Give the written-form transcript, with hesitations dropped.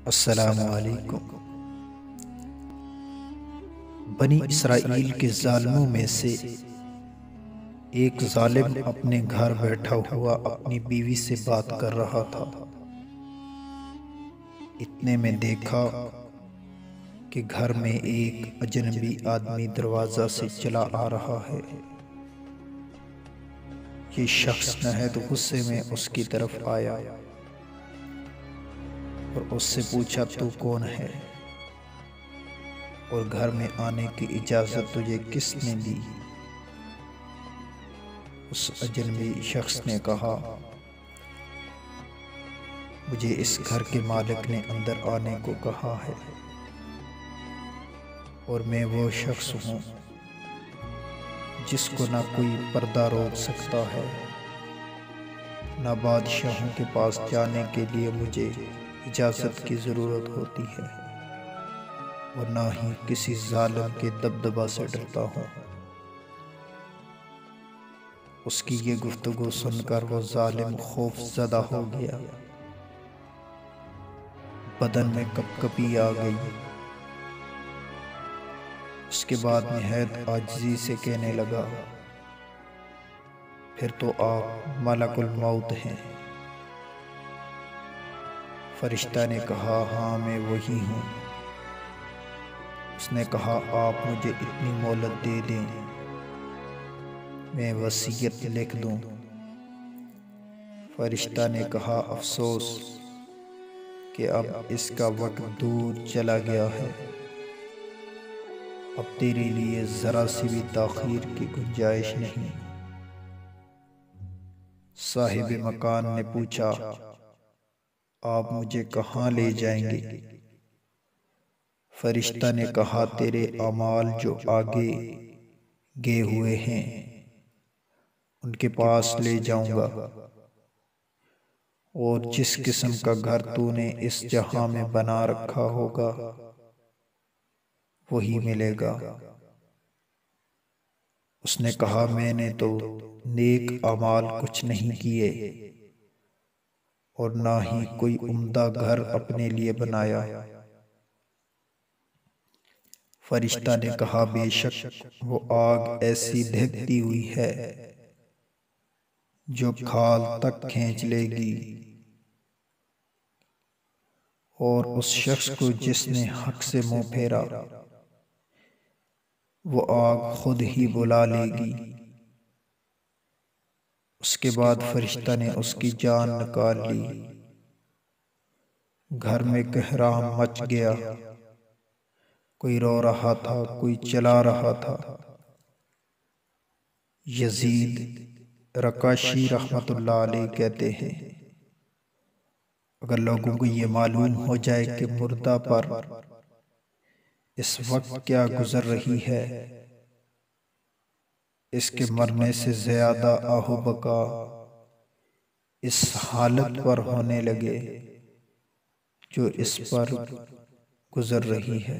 अस्सलामु अलैकुम। बनी इसराइल के जालिमों में से एक जालिम अपने घर बैठा हुआ अपनी बीवी से बात कर रहा था। इतने में देखा कि घर में एक अजनबी आदमी दरवाजा से चला आ रहा है। ये शख्स नहायत गुस्से में उसकी तरफ आया और उससे पूछा, तू कौन है और घर में आने की इजाजत तुझे किसने दी? उस अजनबी शख्स ने कहा, मुझे इस घर के मालिक ने अंदर आने को कहा है और मैं वो शख्स हूँ जिसको ना कोई पर्दा रोक सकता है, ना बादशाहों के पास जाने के लिए मुझे इजाजत की ज़रूरत होती है और ना ही किसी जालिम के दबदबा से डरता हूँ। उसकी ये गुफ्तगू सुनकर वो जालिम खौफज़दा हो गया, बदन में कपकपी आ गई। उसके बाद निहायत आजिज़ी से कहने लगा, फिर तो आप मलकुल मौत हैं। फरिश्ता ने कहा, हाँ मैं वही हूँ। उसने कहा, आप मुझे इतनी मोहलत दे दें, मैं वसीयत लिख दूँ। फरिश्ता ने कहा, अफसोस कि अब इसका वक्त दूर चला गया है, अब तेरे लिए ज़रा सी भी ताख़ीर की गुंजाइश नहीं। साहिब मकान ने पूछा, आप मुझे कहाँ ले जाएंगे? फरिश्ता ने कहा, तेरे अमाल जो आगे गए हुए हैं उनके पास ले जाऊंगा और जिस किस्म का घर तूने इस जहां में बना रखा होगा वही मिलेगा। उसने कहा, मैंने तो नेक अमाल कुछ नहीं किए और ना ही कोई उम्दा घर अपने लिए बनाया। फरिश्ता ने कहा, बेशक वो आग ऐसी दहकती हुई है जो खाल तक खींच लेगी और उस शख्स को जिसने हक से मुंह फेरा वो आग खुद ही बुला लेगी। उसके बाद फरिश्ता ने उसकी जान निकाल ली। घर में कहराम मच गया, कोई रो रहा था, कोई चला रहा था। यजीद रकाशी रहमतुल्लाह अलैह कहते हैं, अगर लोगों को ये मालूम हो जाए कि मुर्दा पर इस वक्त क्या गुजर रही है, इसके मरने से ज्यादा आहू बका इस हालत पर होने लगे जो इस पर गुजर रही है।